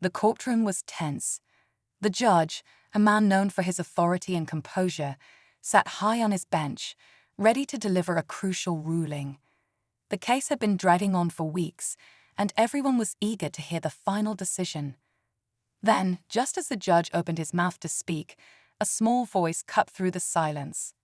The courtroom was tense. The judge, a man known for his authority and composure, sat high on his bench, ready to deliver a crucial ruling. The case had been dragging on for weeks, and everyone was eager to hear the final decision. Then, just as the judge opened his mouth to speak, a small voice cut through the silence.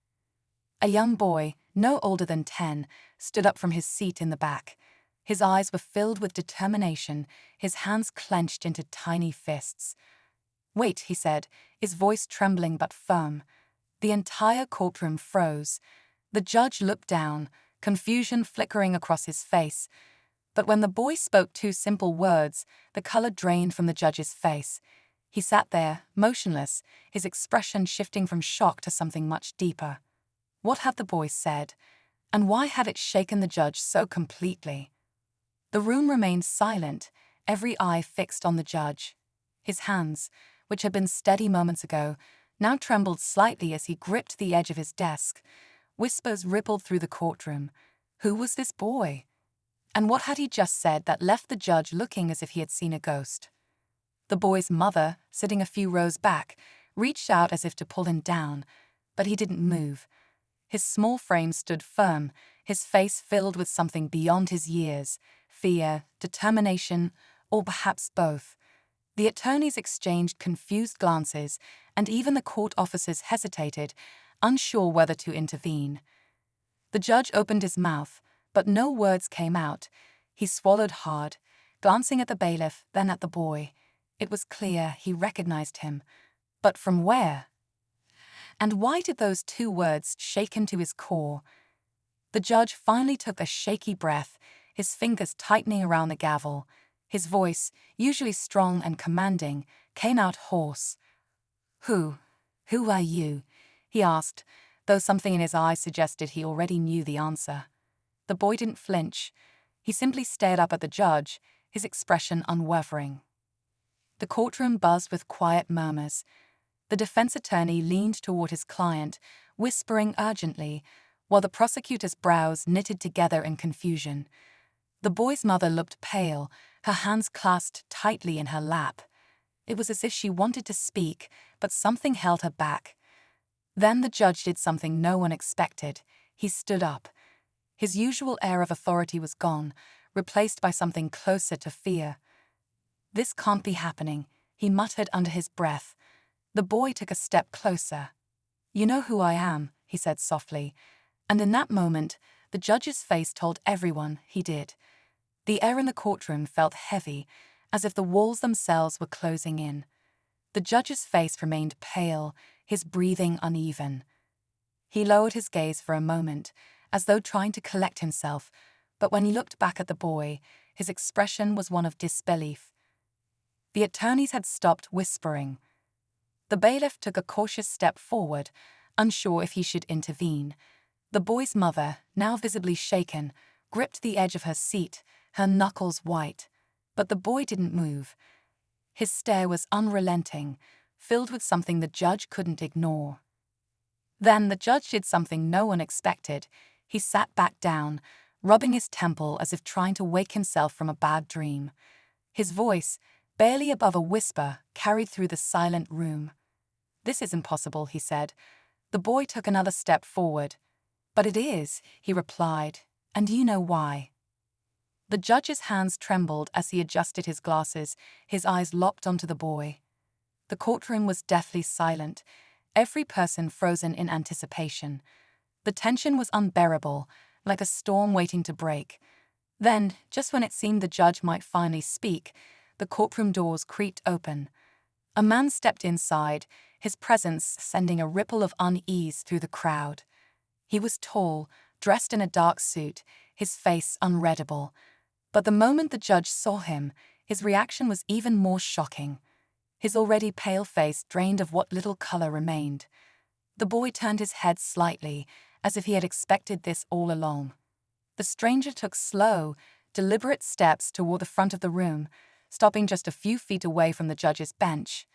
A young boy, no older than 10, stood up from his seat in the back. His eyes were filled with determination, his hands clenched into tiny fists. "Wait," he said, his voice trembling but firm. The entire courtroom froze. The judge looked down, confusion flickering across his face. But when the boy spoke 2 simple words, the color drained from the judge's face. He sat there, motionless, his expression shifting from shock to something much deeper. What had the boy said? And why had it shaken the judge so completely? The room remained silent, every eye fixed on the judge. His hands, which had been steady moments ago, now trembled slightly as he gripped the edge of his desk. Whispers rippled through the courtroom. Who was this boy? And what had he just said that left the judge looking as if he had seen a ghost? The boy's mother, sitting a few rows back, reached out as if to pull him down, but he didn't move. His small frame stood firm, his face filled with something beyond his years, fear, determination, or perhaps both. The attorneys exchanged confused glances, and even the court officers hesitated, unsure whether to intervene. The judge opened his mouth, but no words came out. He swallowed hard, glancing at the bailiff, then at the boy. It was clear he recognized him. But from where? And why did those 2 words shake him to his core? The judge finally took a shaky breath, his fingers tightening around the gavel. His voice, usually strong and commanding, came out hoarse. Who are you?" he asked, though something in his eyes suggested he already knew the answer. The boy didn't flinch. He simply stared up at the judge, his expression unwavering. The courtroom buzzed with quiet murmurs. The defense attorney leaned toward his client, whispering urgently, while the prosecutor's brows knitted together in confusion. The boy's mother looked pale, her hands clasped tightly in her lap. It was as if she wanted to speak, but something held her back. Then the judge did something no one expected. He stood up. His usual air of authority was gone, replaced by something closer to fear. "This can't be happening," he muttered under his breath. The boy took a step closer. "You know who I am," he said softly, and in that moment, the judge's face told everyone he did. The air in the courtroom felt heavy, as if the walls themselves were closing in. The judge's face remained pale, his breathing uneven. He lowered his gaze for a moment, as though trying to collect himself, but when he looked back at the boy, his expression was one of disbelief. The attorneys had stopped whispering. The bailiff took a cautious step forward, unsure if he should intervene. The boy's mother, now visibly shaken, gripped the edge of her seat, her knuckles white. But the boy didn't move. His stare was unrelenting, filled with something the judge couldn't ignore. Then the judge did something no one expected. He sat back down, rubbing his temple as if trying to wake himself from a bad dream. His voice, barely above a whisper, carried through the silent room. "This isn't possible," he said. The boy took another step forward. "But it is," he replied, "and you know why." The judge's hands trembled as he adjusted his glasses, his eyes locked onto the boy. The courtroom was deathly silent, every person frozen in anticipation. The tension was unbearable, like a storm waiting to break. Then, just when it seemed the judge might finally speak, the courtroom doors creaked open. A man stepped inside, his presence sending a ripple of unease through the crowd. He was tall, dressed in a dark suit, his face unreadable. But the moment the judge saw him, his reaction was even more shocking. His already pale face drained of what little color remained. The boy turned his head slightly, as if he had expected this all along. The stranger took slow, deliberate steps toward the front of the room, stopping just a few feet away from the judge's bench.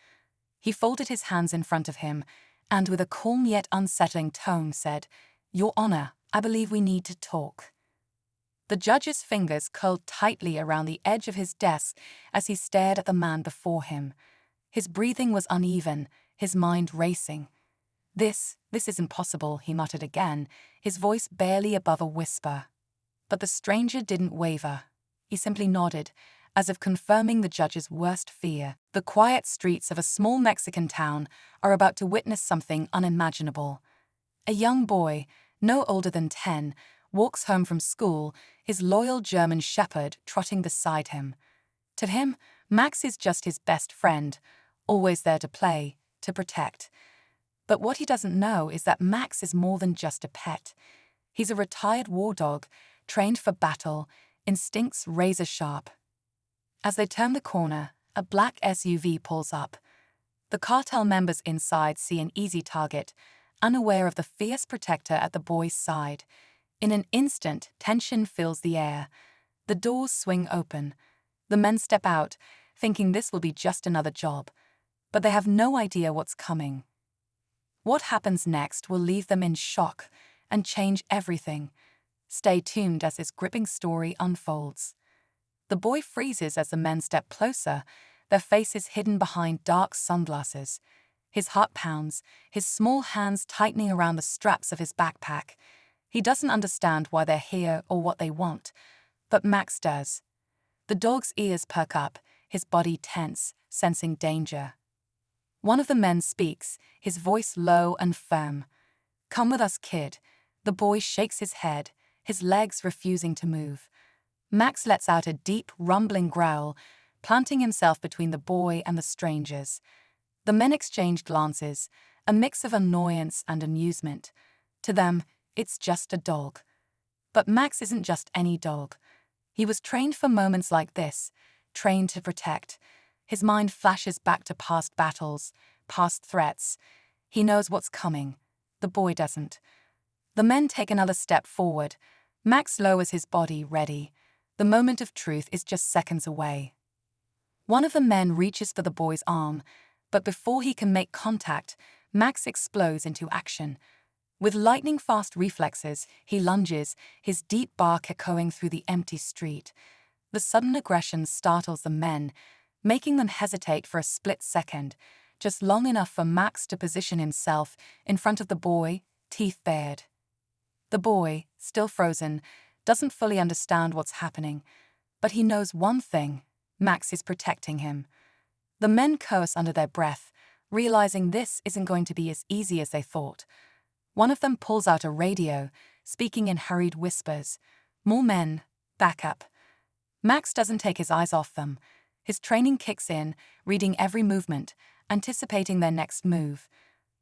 He folded his hands in front of him, and with a calm yet unsettling tone said, "Your Honor, I believe we need to talk." The judge's fingers curled tightly around the edge of his desk as he stared at the man before him. His breathing was uneven, his mind racing. This isn't possible, he muttered again, his voice barely above a whisper. But the stranger didn't waver. He simply nodded, as if confirming the judge's worst fear. The quiet streets of a small Mexican town are about to witness something unimaginable. A young boy, no older than 10, walks home from school, his loyal German shepherd trotting beside him. To him, Max is just his best friend, always there to play, to protect. But what he doesn't know is that Max is more than just a pet. He's a retired war dog, trained for battle, instincts razor-sharp. As they turn the corner, a black SUV pulls up. The cartel members inside see an easy target, unaware of the fierce protector at the boy's side. In an instant, tension fills the air. The doors swing open. The men step out, thinking this will be just another job. But they have no idea what's coming. What happens next will leave them in shock and change everything. Stay tuned as this gripping story unfolds. The boy freezes as the men step closer, their faces hidden behind dark sunglasses. His heart pounds, his small hands tightening around the straps of his backpack. He doesn't understand why they're here or what they want, but Max does. The dog's ears perk up, his body tense, sensing danger. One of the men speaks, his voice low and firm. "Come with us, kid." The boy shakes his head, his legs refusing to move. Max lets out a deep, rumbling growl, planting himself between the boy and the strangers. The men exchange glances, a mix of annoyance and amusement. To them, it's just a dog. But Max isn't just any dog. He was trained for moments like this, trained to protect. His mind flashes back to past battles, past threats. He knows what's coming. The boy doesn't. The men take another step forward. Max lowers his body, ready. The moment of truth is just seconds away. One of the men reaches for the boy's arm, but before he can make contact, Max explodes into action. With lightning-fast reflexes, he lunges, his deep bark echoing through the empty street. The sudden aggression startles the men, making them hesitate for a split second, just long enough for Max to position himself in front of the boy, teeth bared. The boy, still frozen, doesn't fully understand what's happening, but he knows one thing: Max is protecting him. The men curse under their breath, realizing this isn't going to be as easy as they thought. One of them pulls out a radio, speaking in hurried whispers. "More men, back up." Max doesn't take his eyes off them. His training kicks in, reading every movement, anticipating their next move.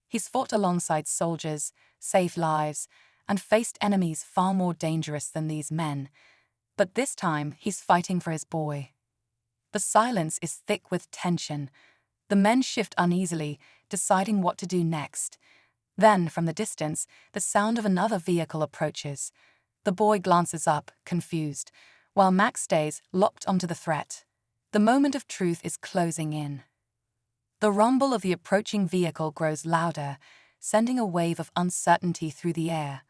He's fought alongside soldiers, saved lives, and faced enemies far more dangerous than these men. But this time, he's fighting for his boy. The silence is thick with tension. The men shift uneasily, deciding what to do next. Then, from the distance, the sound of another vehicle approaches. The boy glances up, confused, while Max stays locked onto the threat. The moment of truth is closing in. The rumble of the approaching vehicle grows louder, sending a wave of uncertainty through the air.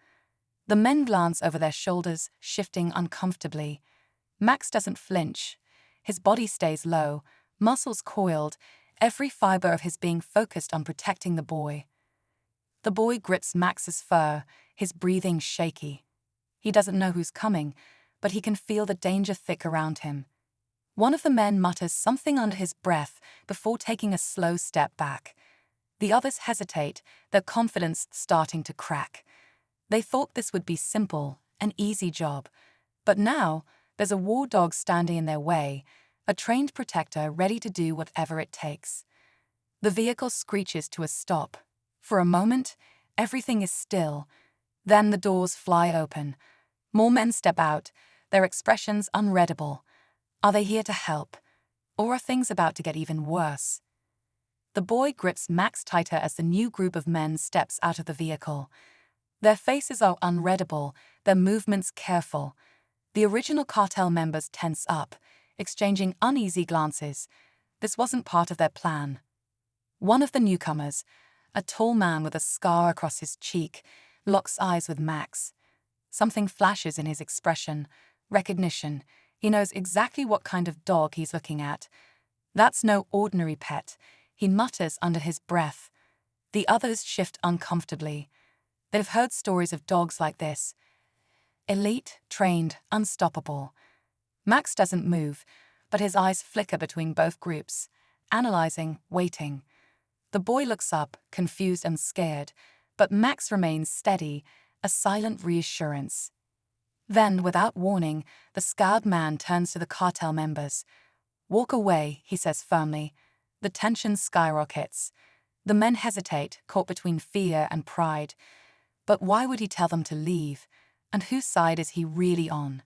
The men glance over their shoulders, shifting uncomfortably. Max doesn't flinch. His body stays low, muscles coiled, every fiber of his being focused on protecting the boy. The boy grips Max's fur, his breathing shaky. He doesn't know who's coming, but he can feel the danger thick around him. One of the men mutters something under his breath before taking a slow step back. The others hesitate, their confidence starting to crack. They thought this would be simple, an easy job. But now, there's a war dog standing in their way, a trained protector ready to do whatever it takes. The vehicle screeches to a stop. For a moment, everything is still. Then the doors fly open. More men step out, their expressions unreadable. Are they here to help? Or are things about to get even worse? The boy grips Max tighter as the new group of men steps out of the vehicle. Their faces are unreadable, their movements careful. The original cartel members tense up, exchanging uneasy glances. This wasn't part of their plan. One of the newcomers, a tall man with a scar across his cheek, locks eyes with Max. Something flashes in his expression, Recognition. He knows exactly what kind of dog he's looking at. That's no ordinary pet, he mutters under his breath. The others shift uncomfortably. They've heard stories of dogs like this. Elite, trained, unstoppable. Max doesn't move, but his eyes flicker between both groups, analyzing, waiting. The boy looks up, confused and scared, but Max remains steady, a silent reassurance. Then, without warning, the scarred man turns to the cartel members. "Walk away," he says firmly. The tension skyrockets. The men hesitate, caught between fear and pride. But why would he tell them to leave? And whose side is he really on?